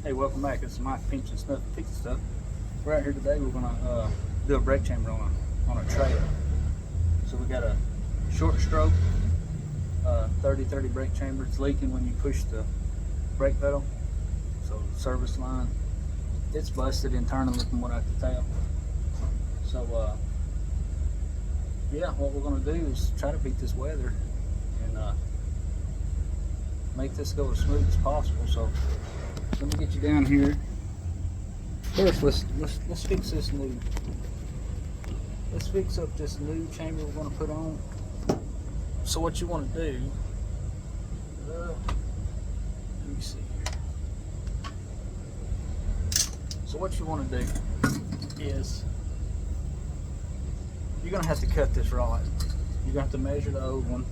Hey, welcome back. It's Mike Pinch and Snuff and Fix Stuff. We're out here today. We're gonna do a brake chamber on a trailer. So we got a short stroke 30-30 brake chamber. It's leaking when you push the brake pedal. So the service line, it's busted internally from what I can tell. So yeah, what we're gonna do is try to beat this weather and make this go as smooth as possible. So let me get you down here. First, let's fix this new. Let's fix up this new chamber we're going to put on. So what you want to do? Let me see here. So what you want to do is you're going to have to cut this rod. You're going to have to measure the old one.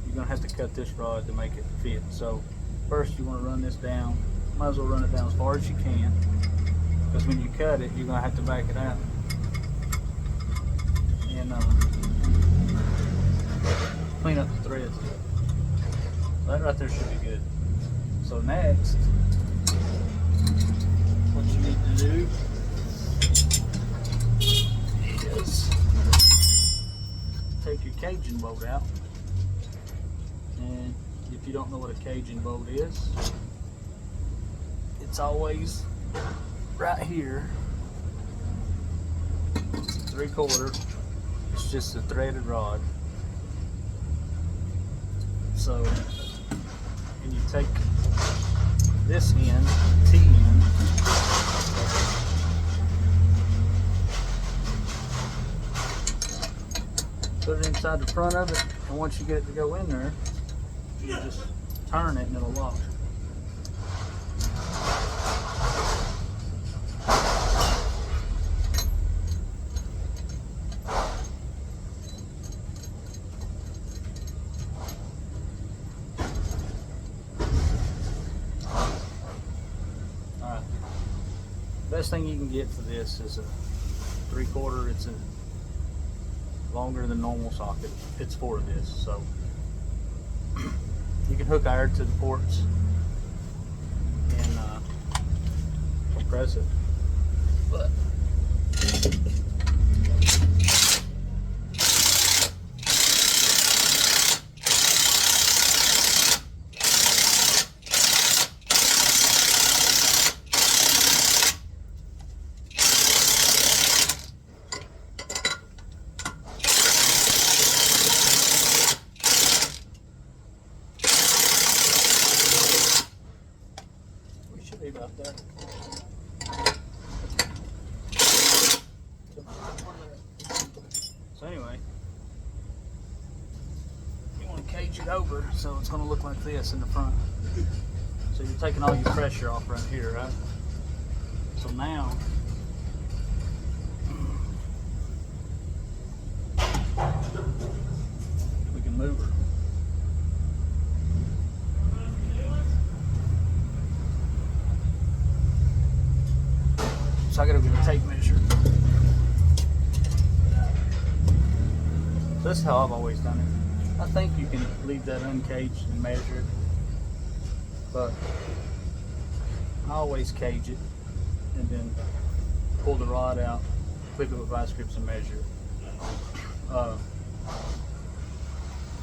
You're going to have to cut this rod to make it fit. So first, you want to run this down. Might as well run it down as far as you can, because when you cut it, you're gonna have to back it out. And clean up the threads. That right there should be good. So next, what you need to do is take your caging bolt out. And if you don't know what a caging bolt is, it's always right here, 3/4. It's just a threaded rod. So, and you take this end, T-end, put it inside the front of it, and once you get it to go in there, you just turn it and it'll lock. Best thing you can get for this is a 3/4. It's a longer than normal socket. It's for this, so you can hook iron to the ports and compress it. But about that. So anyway, you want to cage it over so it's going to look like this in the front. So you're taking all your pressure off right here, right? So now we can move her. So I gotta get a tape measure. So this is how I've always done it. I think you can leave that uncaged and measure it, but I always cage it and then pull the rod out, clip it with vice grips and measure it.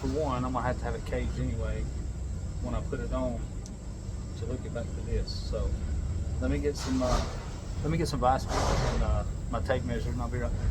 For one, I'm gonna have to have it caged anyway when I put it on to hook it back to this. So let me get some vice grips and my tape measure, and I'll be right there.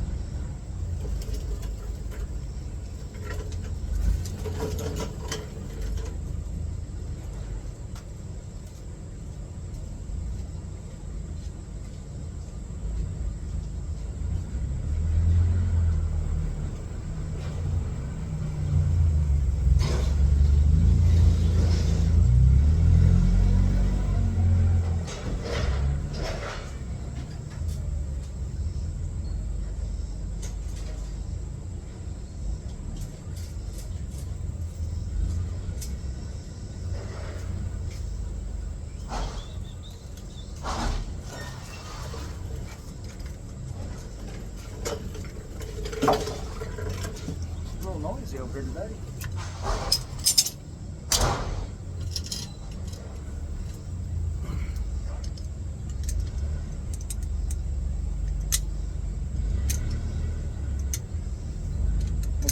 noisy over here today.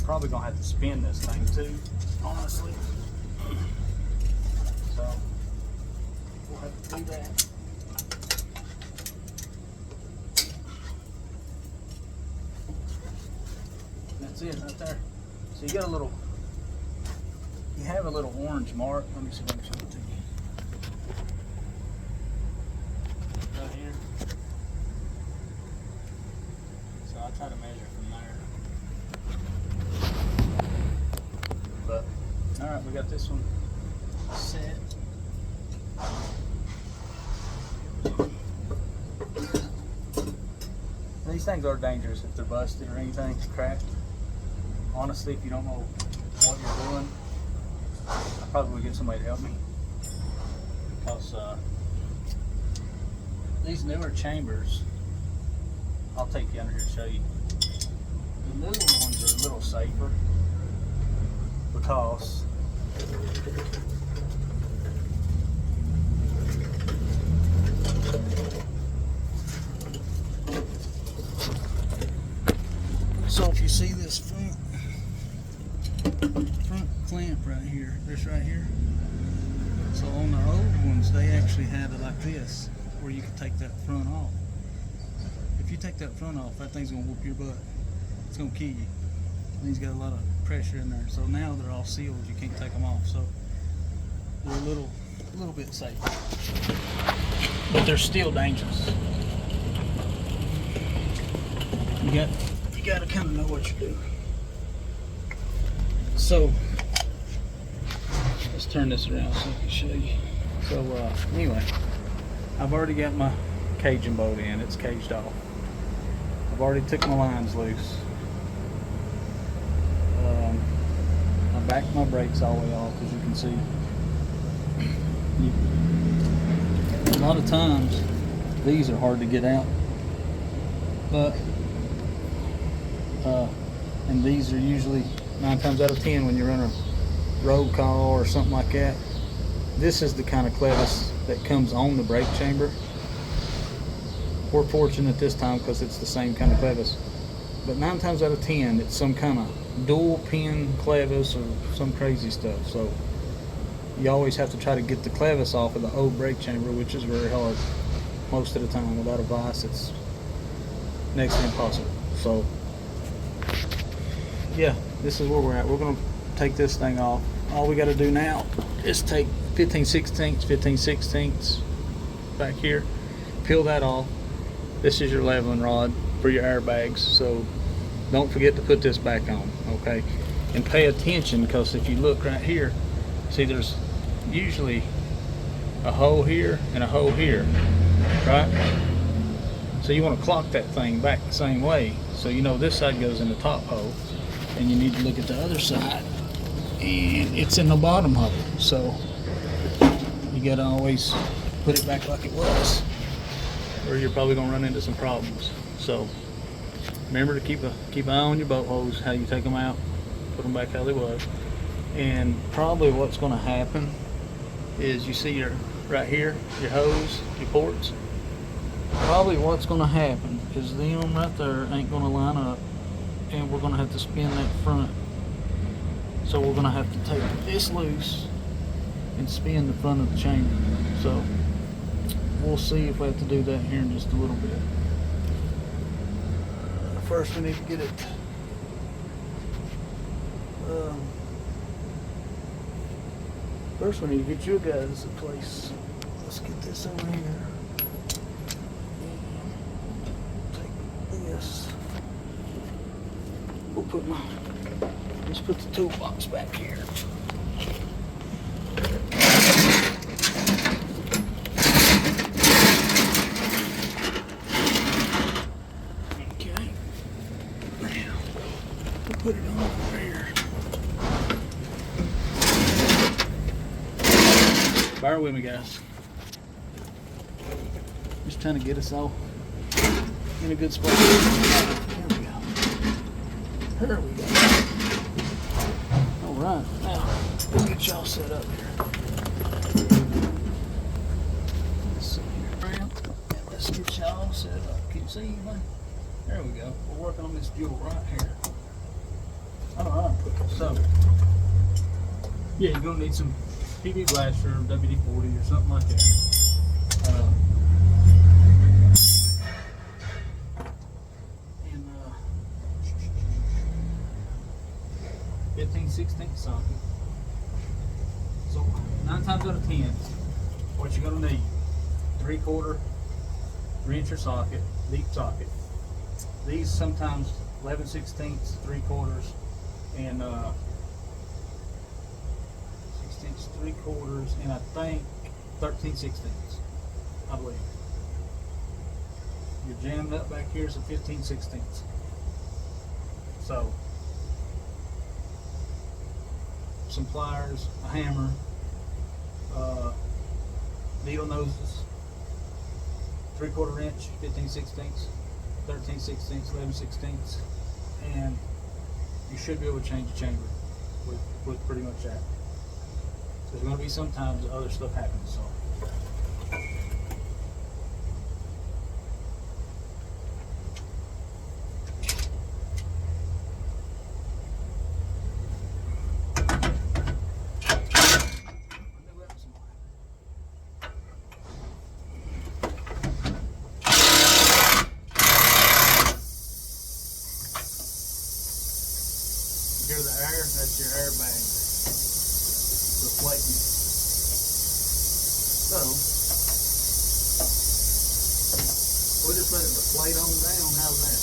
probably gonna have to spin this thing too, honestly. So we'll have to do that. That's it right there. So you got a little, you have a little orange mark. Let me see if I can show it to you. Right here. So I'll try to measure from there. But, all right, we got this one set. These things are dangerous if they're busted or anything, cracked. Honestly, if you don't know what you're doing, I probably would get somebody to help me. Because these newer chambers, I'll take you under here and show you. The newer ones are a little safer because so if you see this front clamp right here, this right here. So on the old ones, they actually had it like this, where you could take that front off. If you take that front off, that thing's gonna whoop your butt. It's gonna kill you. And it's got a lot of pressure in there. So now they're all sealed. You can't take them off. So they're a little bit safer, but they're still dangerous. You got to kind of know what you're doing. So let's turn this around so I can show you. So anyway, I've already got my caging bolt in. It's caged off. I've already took my lines loose. I backed my brakes all the way off, as you can see. A lot of times these are hard to get out, but and these are usually 9 times out of 10 when you run a road call or something like that. This is the kind of clevis that comes on the brake chamber. We're fortunate this time because it's the same kind of clevis, but 9 times out of 10 it's some kind of dual pin clevis or some crazy stuff. So you always have to try to get the clevis off of the old brake chamber, which is very hard most of the time. Without a vise, it's next to impossible. So yeah, this is where we're at. We're gonna take this thing off. All we got to do now is take 15/16 back here, peel that off. This is your leveling rod for your airbags, so don't forget to put this back on, okay? And pay attention, because if you look right here, see there's usually a hole here and a hole here, right? So you want to clock that thing back the same way, so you know this side goes in the top hole, and you need to look at the other side, and it's in the bottom hole. So you got to always put it back like it was, or you're probably going to run into some problems. So remember to keep an eye on your boat hose, how you take them out, put them back how they was. And probably what's going to happen is, you see your right here, your hose, your ports. Probably what's going to happen is them right there ain't going to line up, and we're going to have to spin that front. So we're going to have to take this loose and spin the front of the chamber. So we'll see if we have to do that here in just a little bit. First we need to get it first we need to get you guys a place. Let's get this over here. Take this. Let's put the toolbox back here. Okay. Now, we'll put it on over here. Bear with me, guys. Just trying to get us all in a good spot. Here we go. All right, now we'll get y'all set up here. Let's see here. Let's get y'all set up. Can you see anything? There we go. We're working on this jewel right here. All right. So, yeah, you're gonna need some PB Blaster, WD-40 or something like that. And 15/16 socket. So 9 times out of 10, what you're gonna need: 3/4 3-incher socket, deep socket. These sometimes 11/16, 3/4, and 16 3/4, and I think 13/16, I believe. You're jammed up back here, so 15/16. So some pliers, a hammer, needle noses, 3/4 inch, 15/16, 13/16, 11/16, and you should be able to change the chamber with pretty much that. So there's going to be sometimes other stuff happens. So. Hear the air? That's your airbag deflating. So we'll just let it deflate on down. How's that?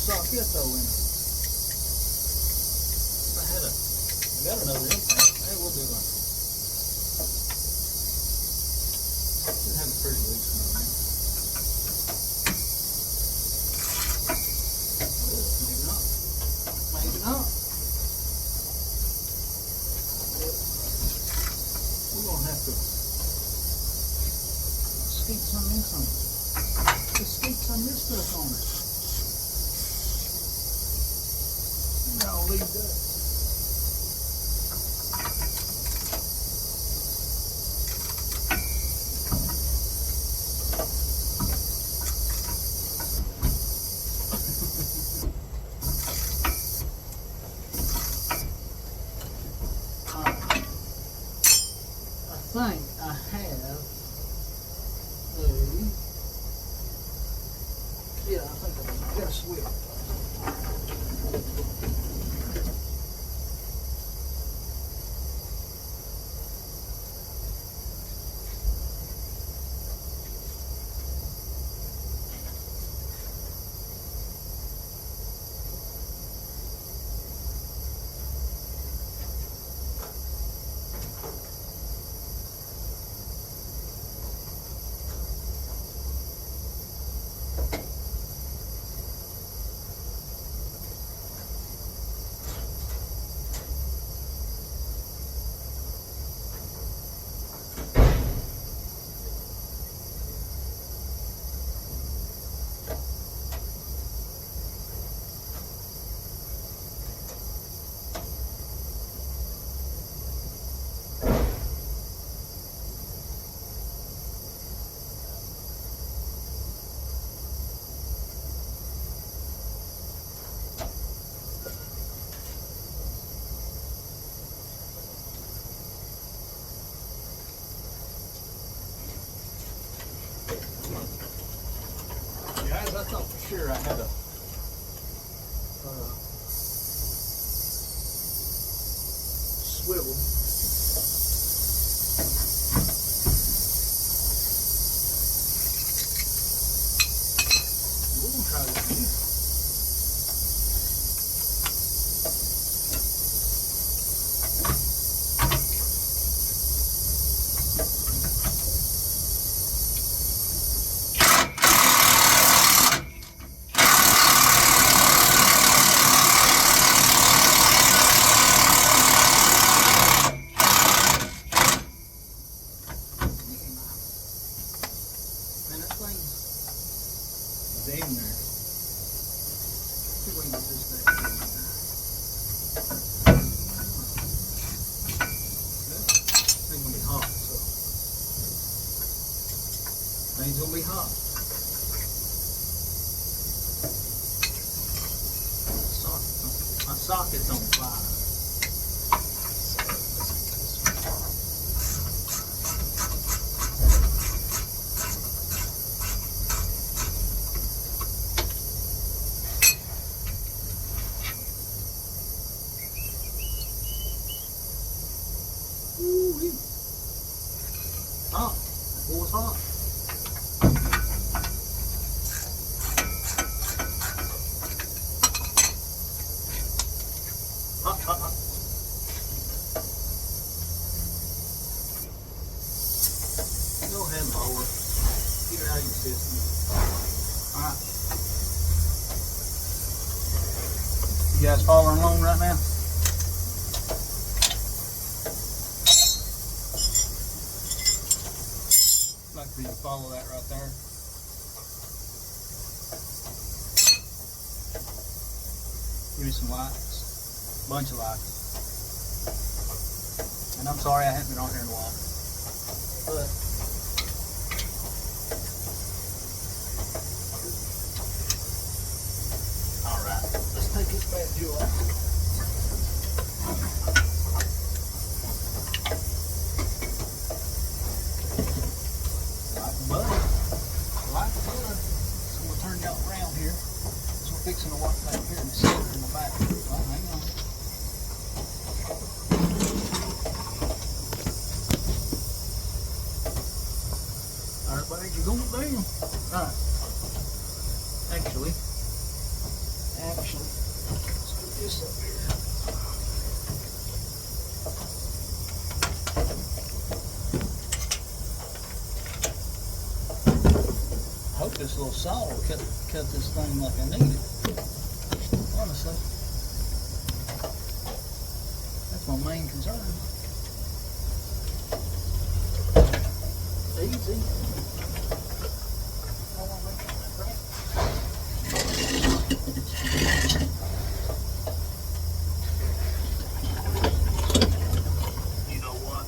Socket though in it. I got another impact. Hey, we'll do one. Should have a pretty loose one in. Maybe not. Maybe not. We're gonna have to skeet some in some. Just skeet some of this stuff on it. I'll leave that. I think I have I got a swivel. Guys, I thought for sure I had a swivel. We're gonna try this again. in there. See if we can get this thing in there. Thing's gonna be hot, so thing's gonna be hot. My socket's on fire. Ooh-wee. Hot. That boy's hot. Hot, hot, hot. Go ahead and lower it. Get it out of your system. Alright. You guys following along right now? Like for you to follow that right there. Give me some likes. Bunch of likes. And I'm sorry I haven't been on here in a while. But alright, let's take this bad jewel out. Fixing to walk back here and sit in the back. Well, hang on. Alright, buddy, you're going down. Alright. Actually, let's put this up here. I hope this little saw will cut this thing like I need it. Honestly, that's my main concern. Easy. You know what?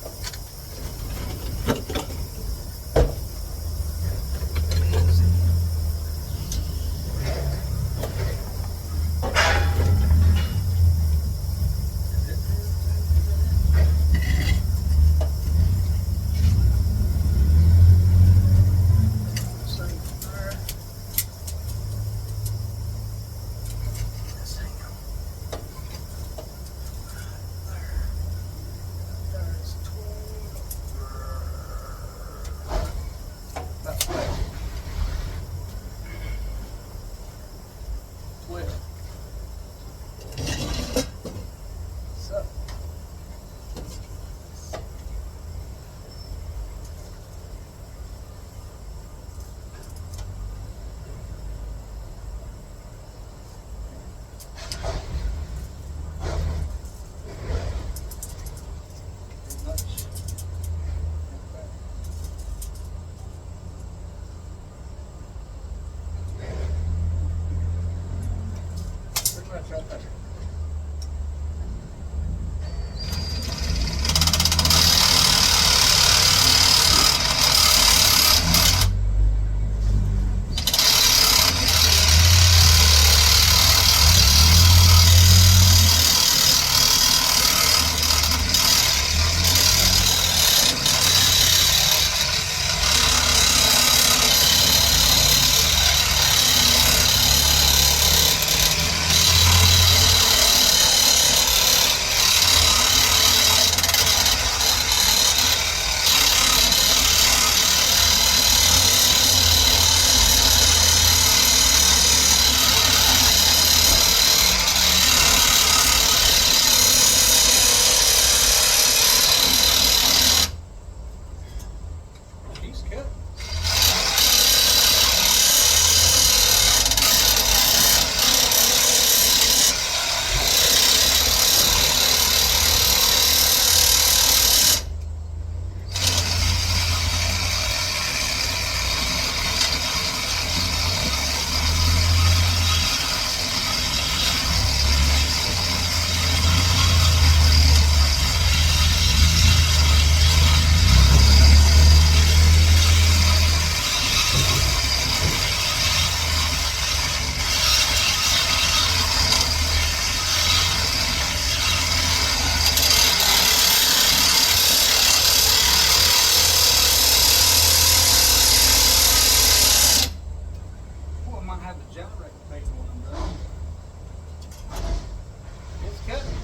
might have the generator taken one. It's cutting.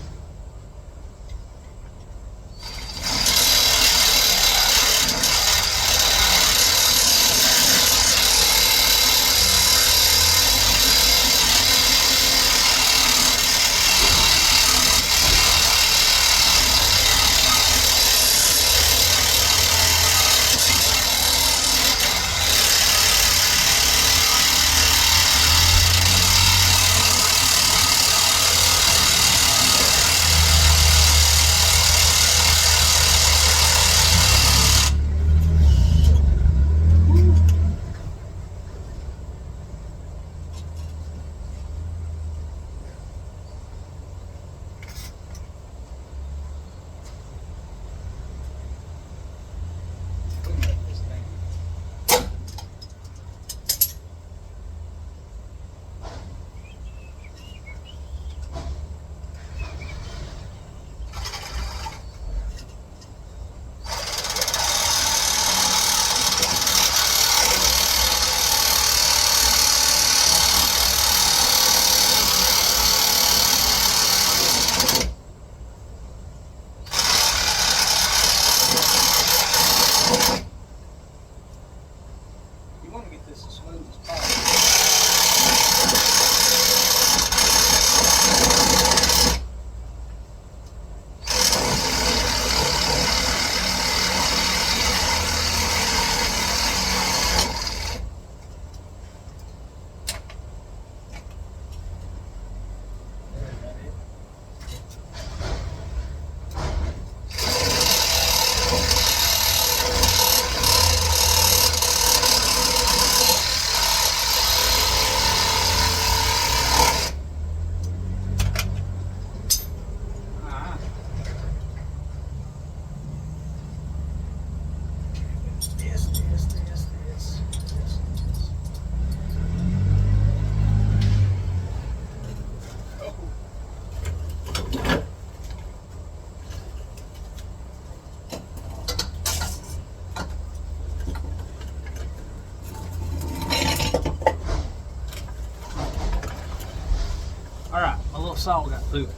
Alright, my little saw got through it.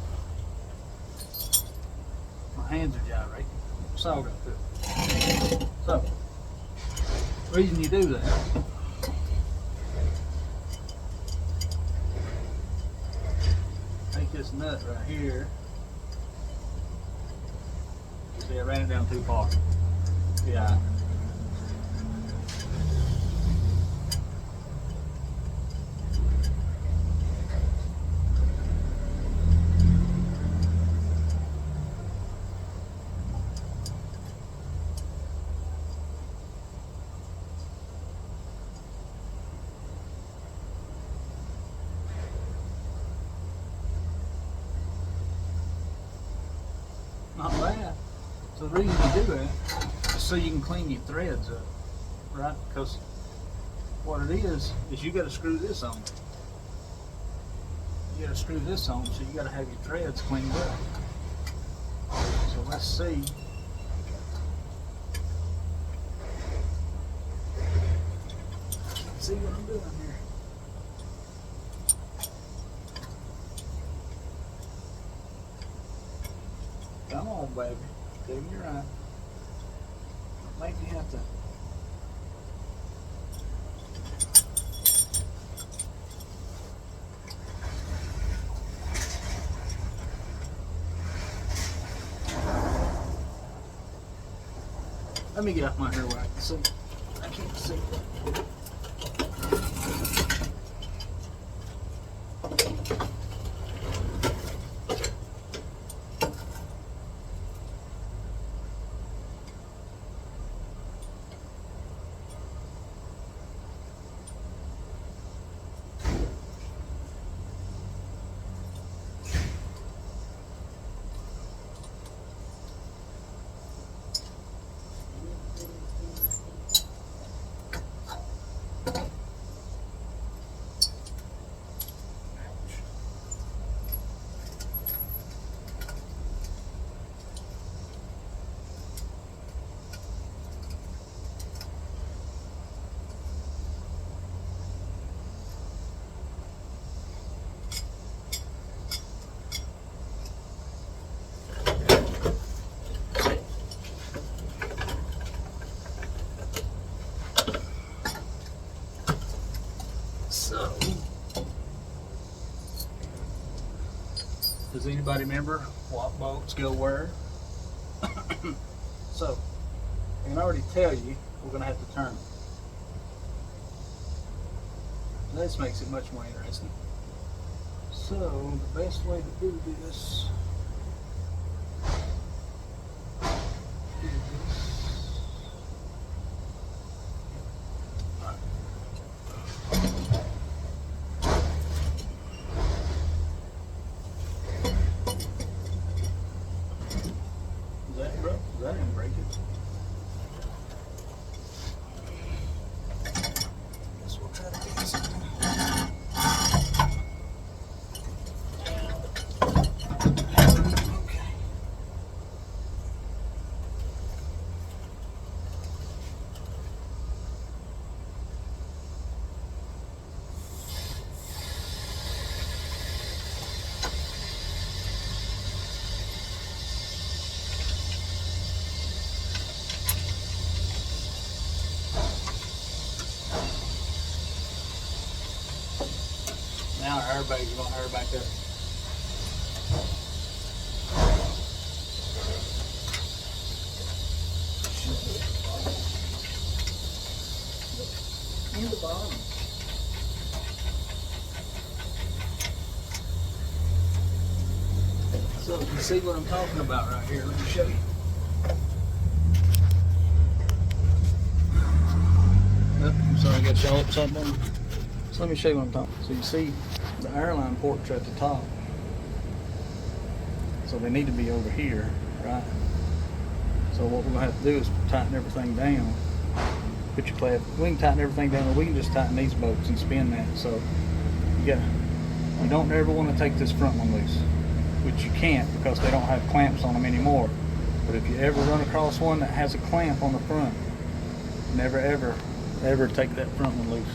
My hands are gyrating. Saw got through it. So, the reason you do that, take this nut right here. See, I ran it down too far. Yeah. Not bad. So the reason you do that is so you can clean your threads up, right? Because what it is you got to screw this on. You got to screw this on, so you got to have your threads cleaned up. So let's see. Let's see what I'm doing here. Come on, baby. Do me right. Don't make me have to. Let me get off my hair where I can see. I can't see. So, does anybody remember what bolts go where? So, I can already tell you we're going to have to turn them. This makes it much more interesting. So, the best way to do this is that, bro? That didn't break it. Guess we'll try to do something. Okay. Now our airbags are going to air back up. In the bottom. So you see what I'm talking about right here. Let me show you. Oh, I'm sorry, I got y'all upside down. So let me show you what I'm talking about. So you see the airline ports are at the top. So they need to be over here, right? So what we're gonna have to do is tighten everything down. Put your clamp. We can tighten everything down, or we can just tighten these bolts and spin that. So you don't ever want to take this front one loose, which you can't because they don't have clamps on them anymore. But if you ever run across one that has a clamp on the front, never ever take that front one loose.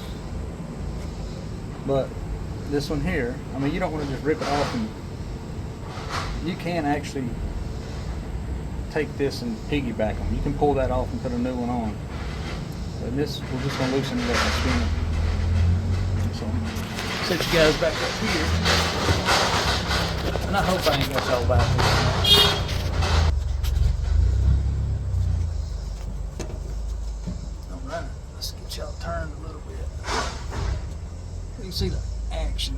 But this one here, I mean, you don't want to just rip it off, and you can actually take this and piggyback them. You can pull that off and put a new one on. But this, we're just going to loosen it up and spin it. So, set you guys back up here. And I hope I ain't got y'all back here. Alright, let's get y'all turned a little bit. You can see the action.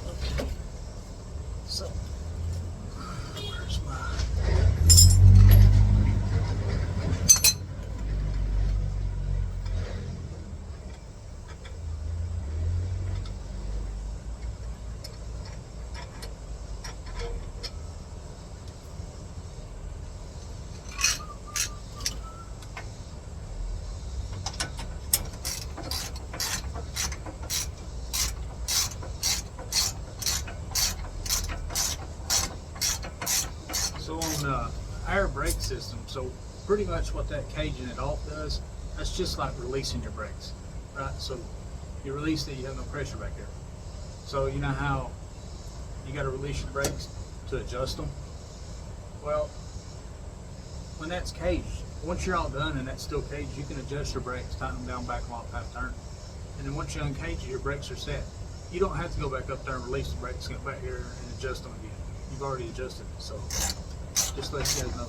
Okay. So, where's my... So on our brake system, so pretty much what that caging it off does, that's just like releasing your brakes, right? So you release it, you have no pressure back there. So you know how you got to release your brakes to adjust them? Well, when that's caged, once you're all done and that's still caged, you can adjust your brakes, tighten them down, back them off, half turn. And then once you uncage it, your brakes are set. You don't have to go back up there and release the brakes, get back here and adjust them again. You've already adjusted it, so just let you guys know.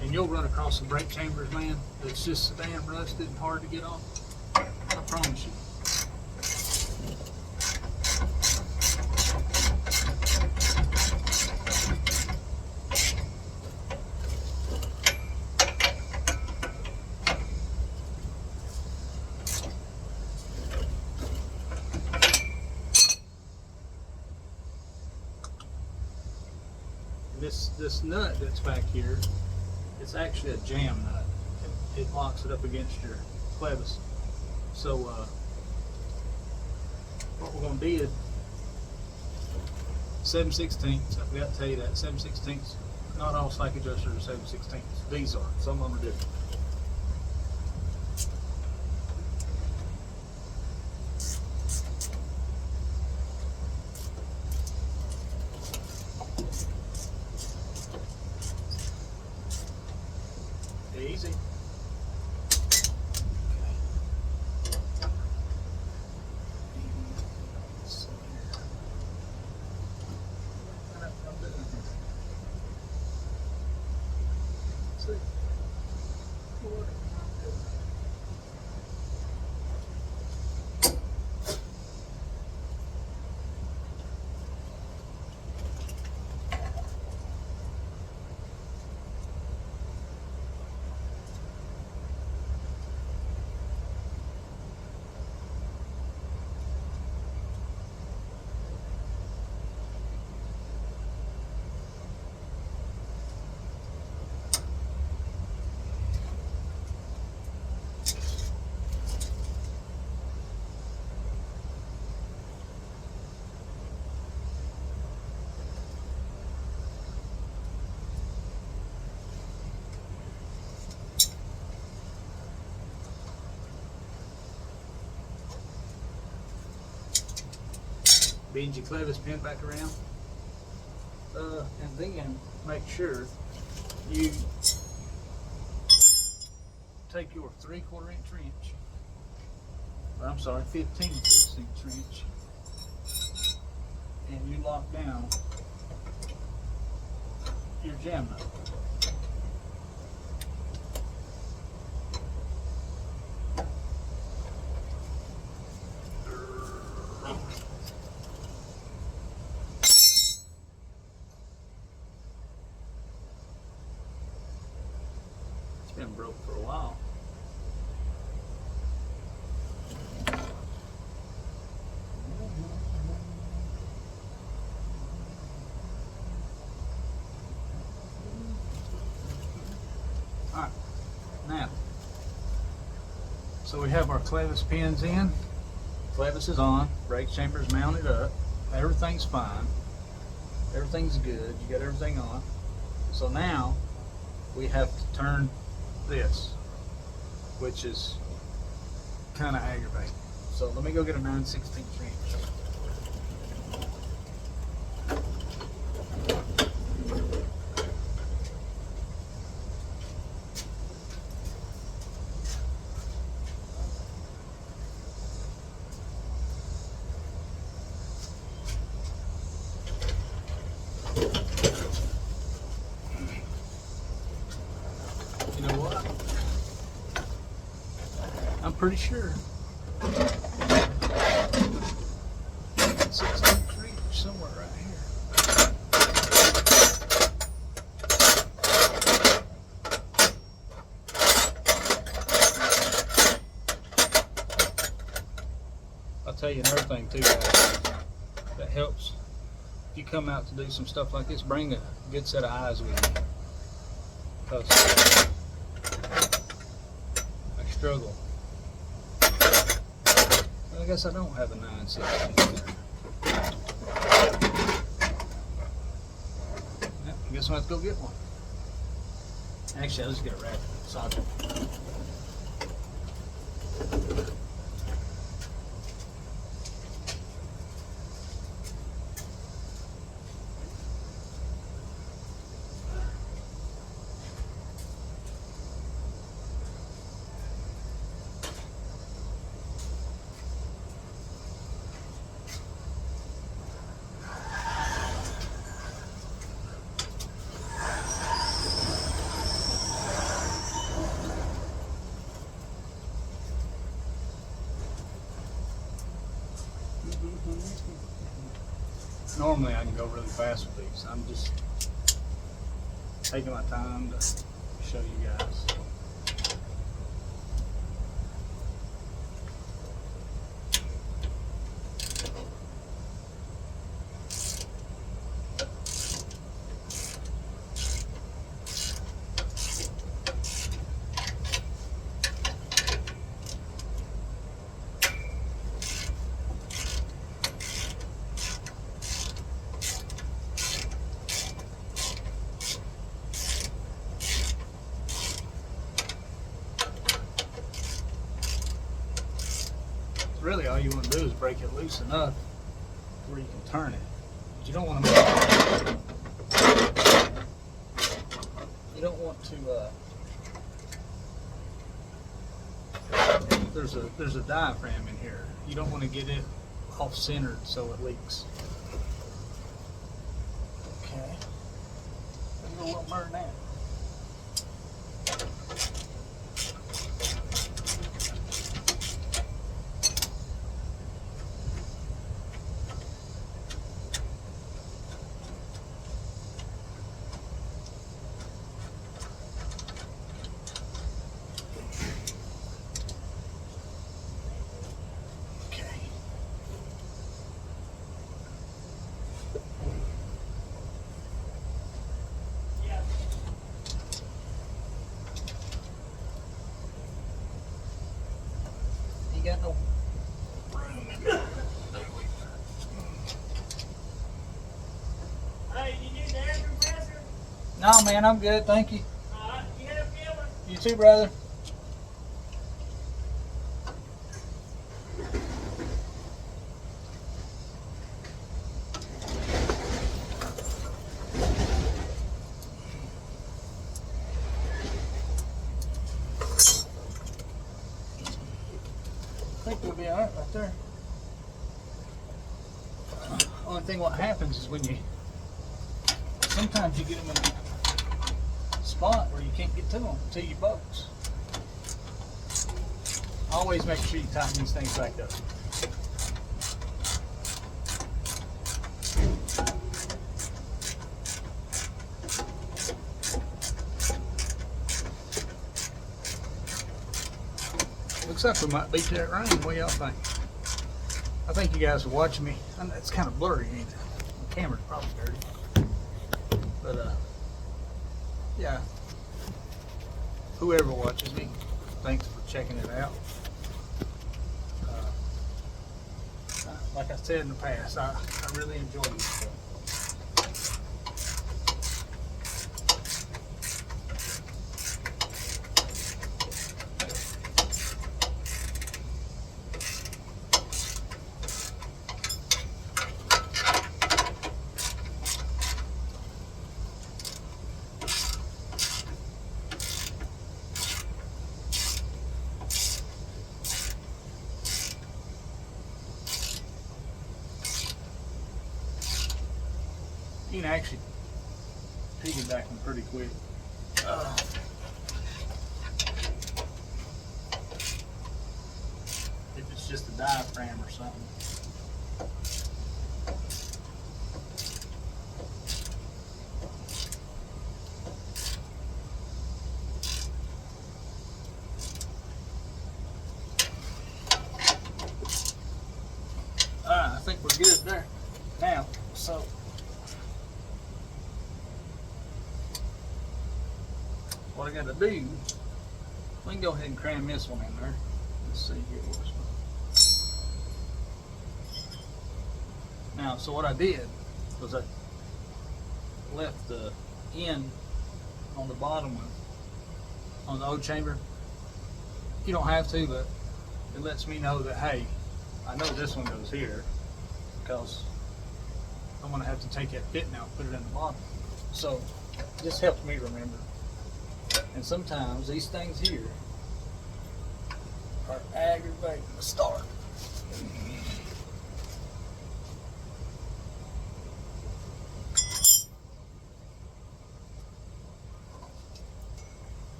And you'll run across some brake chambers, man, that's just so damn rusted and hard to get off. I promise you. This nut that's back here, it's actually a jam nut. It locks it up against your clevis. So what we're going to do is 7/16. I forgot to tell you that 7/16 Not all slack adjusters are 7/16. These are. Some of them are different. Easy. Bend your clevis pin back around, and then make sure you take your 3/4 inch wrench, or I'm sorry, 15/16 wrench, and you lock down your jam nut. Been broke for a while. All right, now, so we have our clevis pins in, clevis is on, brake chamber is mounted up, everything's fine, everything's good, you got everything on. So now we have to turn this, which is kind of aggravating. So let me go get a 9/16 wrench. You know what? I'm pretty sure 16 wrench somewhere right here. I'll tell you another thing too, guys, that helps. If you come out to do some stuff like this, bring a good set of eyes with you, because I struggle. Well, I guess I don't have a 9/16 there. Yeah, I guess I'll have to go get one. Actually, I'll just get a ratchet socket. Normally I can go really fast with these. I'm just taking my time to show you guys. really all you want to do is break it loose enough where you can turn it. But you don't want to there's a diaphragm in here. You don't want to get it off centered so it leaks. Okay. A little burn now. Got no room in there. Hey, you need the air compressor? No, man, I'm good. Thank you. You have a feeling? You too, brother. I think we'll be all right there. Only thing what happens is when sometimes you get them in a spot where you can't get to them until you bolts. Always make sure you tighten these things back up. Looks like we might beat that rain. What y'all think? I think you guys are watching me. I know it's kind of blurry, ain't it? The camera's probably dirty. But, yeah. Whoever watches me, thanks for checking it out. Like I said in the past, I really enjoy this stuff. You can actually piggyback them pretty quick. If it's just a diaphragm or something. Alright, I think we're good there. Now, so what I got to do, we can go ahead and cram this one in there. Let's see here. Now, so what I did was I left the end on the bottom one on the old chamber. You don't have to, but it lets me know that, hey, I know this one goes here because I'm going to have to take that bit now and put it in the bottom. So this helps me remember. And sometimes these things here are aggravating to start.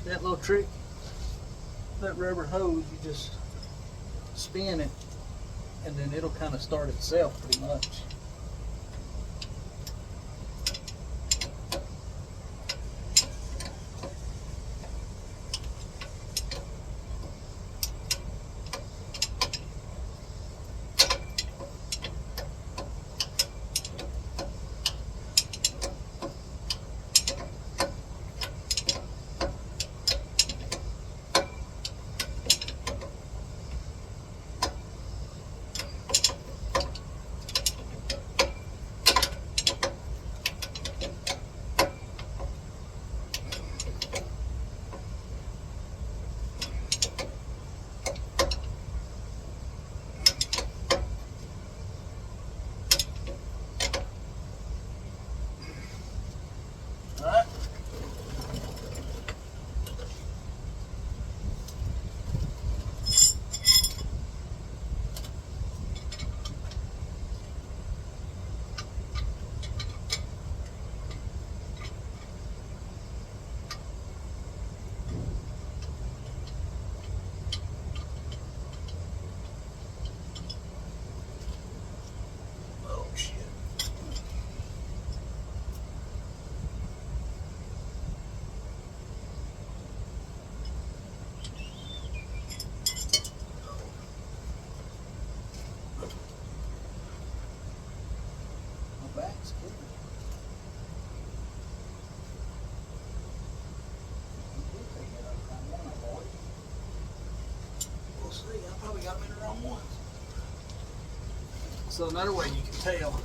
That little trick, that rubber hose, you just spin it and then it'll kind of start itself pretty much. We'll see. I probably got them in the wrong ones. So another way you can tell.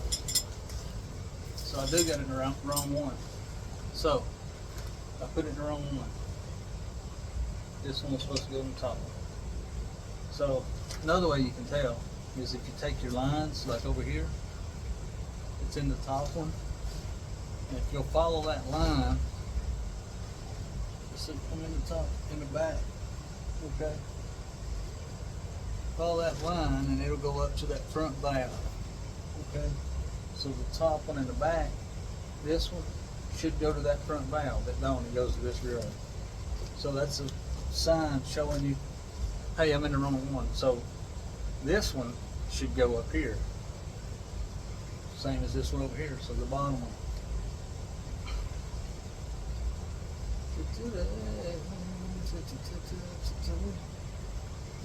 So I do got it in the wrong one. So I put it in the wrong one. This one was supposed to go on the top. So another way you can tell is if you take your lines, like over here, it's in the top one. And if you'll follow that line, let's see, come in the top, in the back, okay? Follow that line and it'll go up to that front valve, okay? So the top one and the back, this one should go to that front valve. That don't, it goes to this rear. So that's a sign showing you, hey, I'm in the wrong one. So this one should go up here. Same as this one over here, so the bottom one.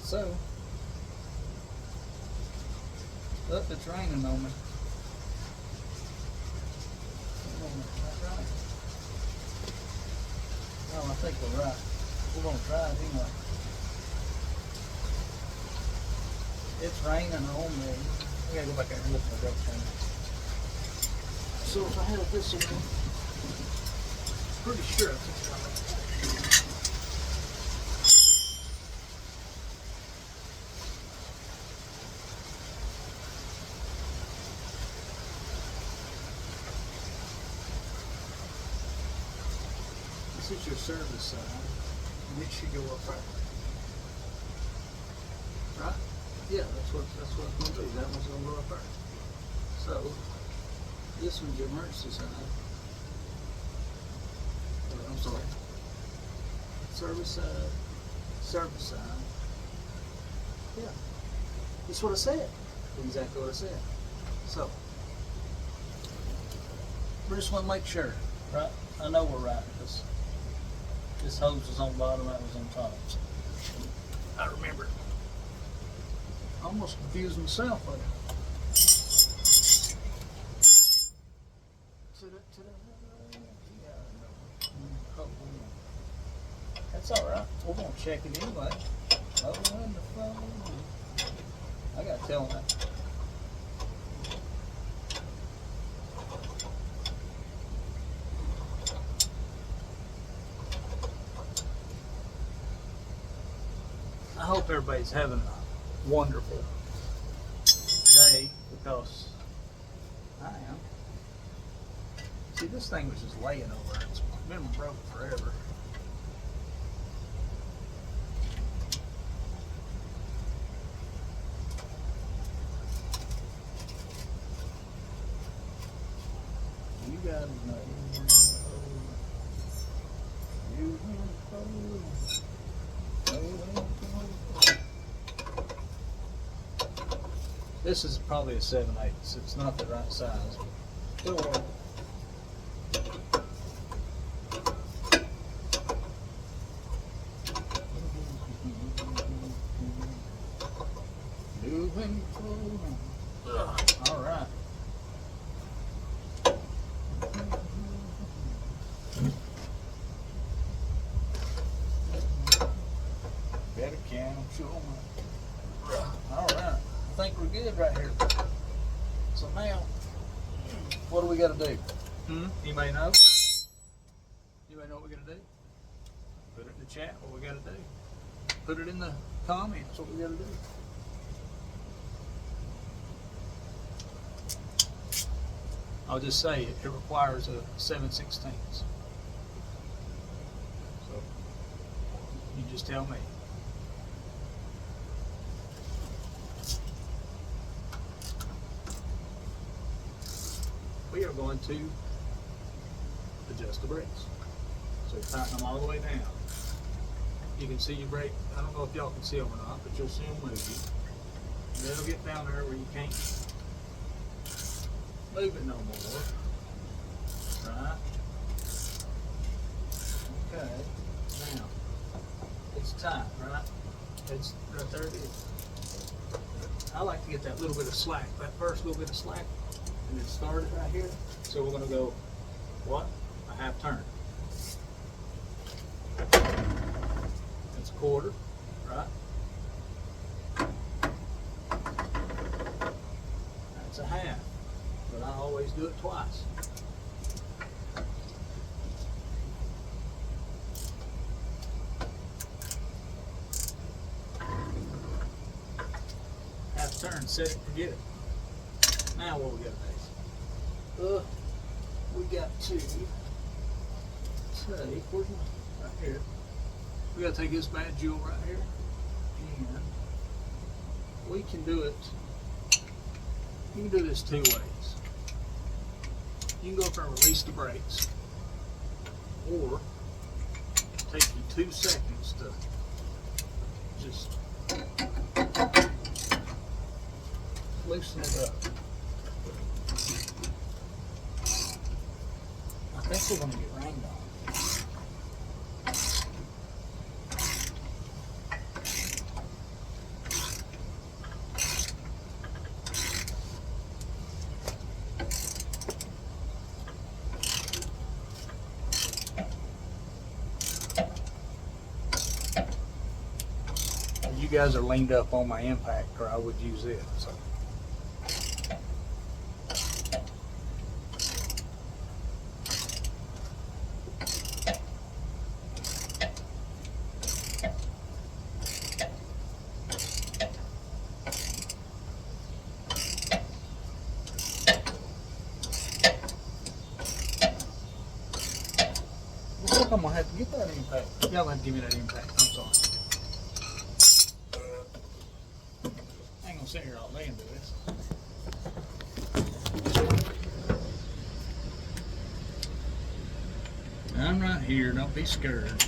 So, look, it's raining on me. Right. No, I think we're right. We're gonna try it anyway. It's raining on me. I gotta go back there and look at my brake train. So if I had this one, pretty sure I think it's right. This is your service side, and it should go up right. Right? Yeah, that's what it's gonna do. That one's gonna go up there. So this one's your emergency side. I'm sorry. Service side. Service side. Yeah. That's what I said. Exactly what I said. So we just want to make sure, right? I know we're right because this hose was on bottom, that was on top. So I remember. I almost confused myself with it. That's all right. We're gonna check it anyway. Oh, wonderful. I gotta tell them that. I hope everybody's having a wonderful day because I am. See, this thing was just laying over. It's been broke forever. You gotta know. You know. This is probably a 7/8. It's not the right size. It'll work. Moving forward. All right. Better can, I'm sure. All right. I think we're good right here. So now, what do we got to do? You may know. You may know what we got to do. Put it in the chat. What we got to do. Put it in the comments. What we got to do. I'll just say it requires a 7/16. So you just tell me. We are going to adjust the brakes. So tighten them all the way down. You can see your brake. I don't know if y'all can see them or not, but you'll see them move. And it'll get down there where you can't move it no more. Right? Okay. Now, it's tight, right? It's right there it is. I like to get that little bit of slack, that first little bit of slack. and then start it right here. So we're gonna go, what? A half turn. That's a quarter, right? That's a half, but I always do it twice. Half turn, set it, forget it. Now what we got next? We got to take, where's my, right here. We gotta take this bad jewel right here, and we can do it. You can do this two ways. You can go up there and release the brakes, or take you 2 seconds to just loosen it up. I think we're gonna get rained on. You guys are leaned up on my impact, or I would use it. So. I'm gonna have to get that impact. Y'all have to give me that impact. I'm sorry. I ain't gonna sit here all day and do this. I'm right here. Don't be scared.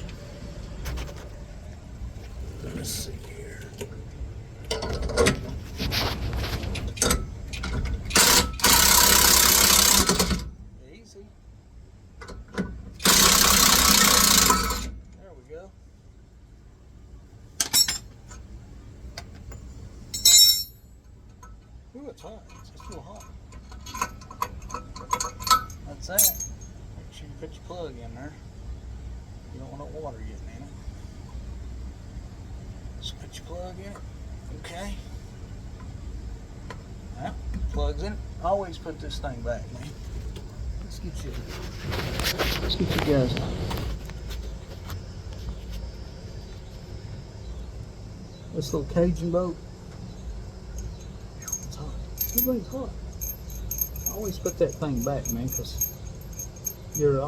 Let's see here. Easy. There we go. Ooh, it's hot. It's real hot. That's that. Make sure you put your plug in there. You don't want no water getting in it. Just put your plug in it. Okay. Well, plug's in it. Always put this thing back, man. Let's get you guys. This little Cajun boat. It's hot. Everybody's hot. I always put that thing back, man, because your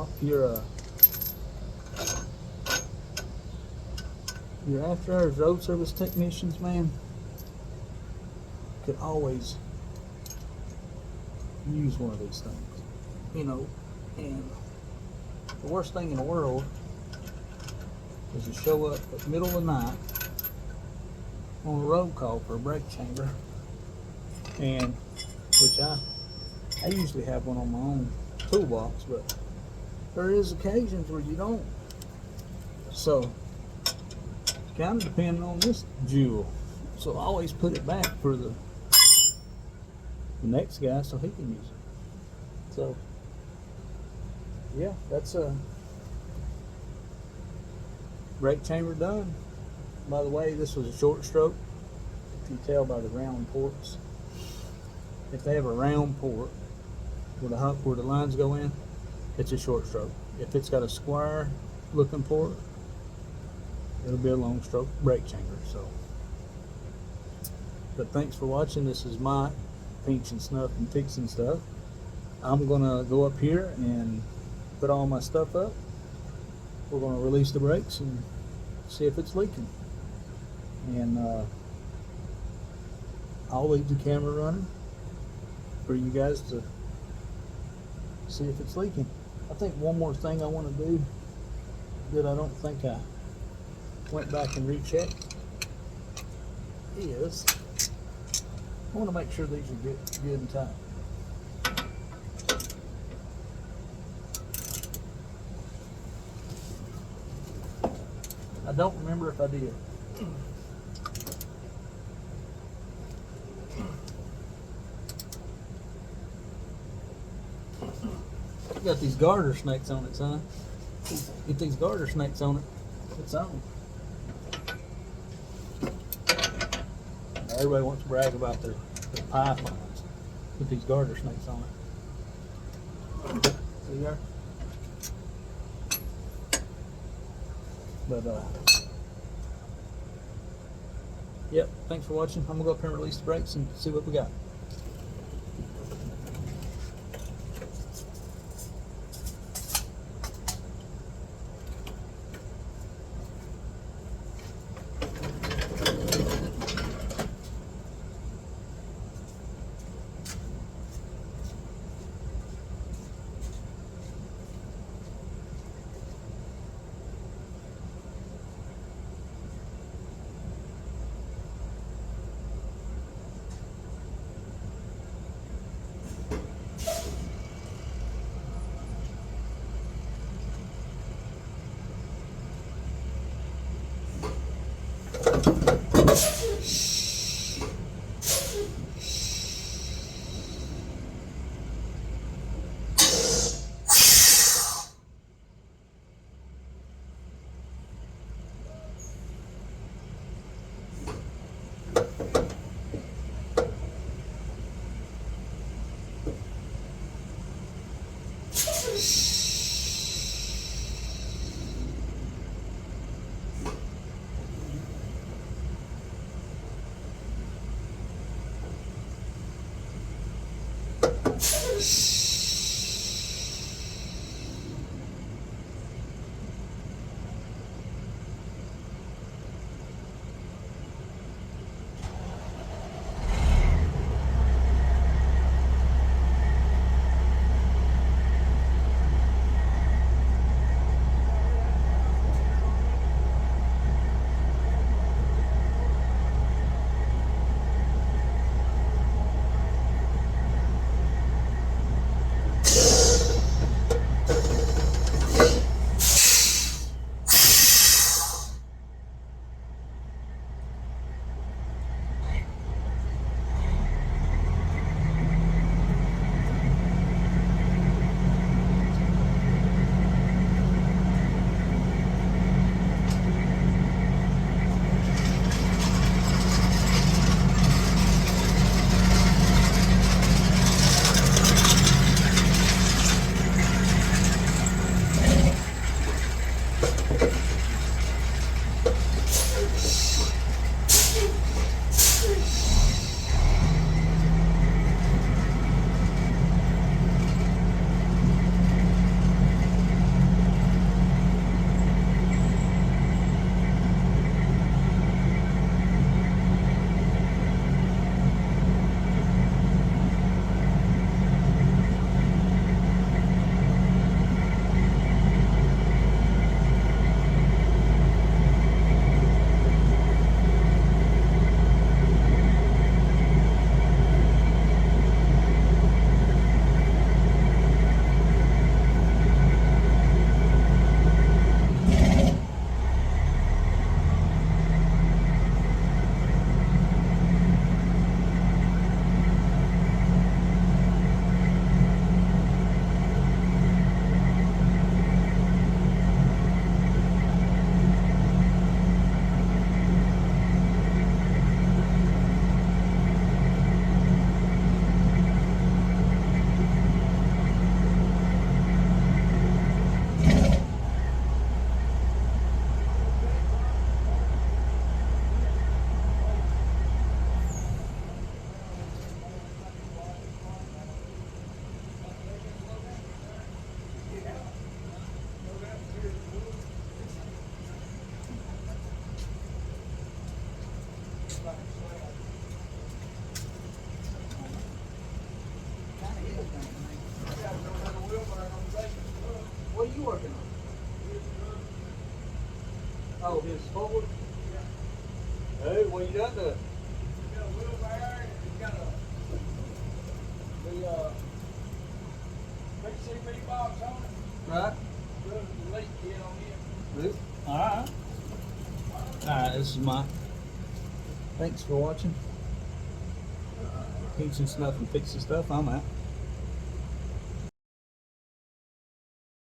after hours road service technicians, man, could always use one of these things, you know. And the worst thing in the world is to show up at the middle of the night on a road call for a brake chamber, and which I usually have one on my own toolbox, but there is occasions where you don't. So kind of depending on this jewel. So I always put it back for the next guy so he can use it. So yeah, that's a brake chamber done. By the way, this was a short stroke. If you tell by the round ports. If they have a round port where the lines go in, it's a short stroke. If it's got a square looking port, it'll be a long stroke brake chamber. So, but thanks for watching. This is Mike, Pinch and Snuff and Fixing Stuff. I'm gonna go up here and put all my stuff up. We're gonna release the brakes and see if it's leaking. And I'll leave the camera running for you guys to see if it's leaking. I think one more thing I want to do that I don't think I went back and rechecked is I want to make sure these are good and tight. I don't remember if I did. got these garter snakes on it, son. Get these garter snakes on it. It's on. Everybody wants to brag about their pythons. Put these garter snakes on it. See there? But yep, thanks for watching. I'm gonna go up here and release the brakes and see what we got. What are you working on? Oh, his forward? Hey, what you done to it? It's got a wheelbarrow and it's got a PCB box on it. Right? Runs the leak kit on it. Alright. Alright, this is Mike. Thanks for watching. Teaching stuff and fixing stuff. I'm out.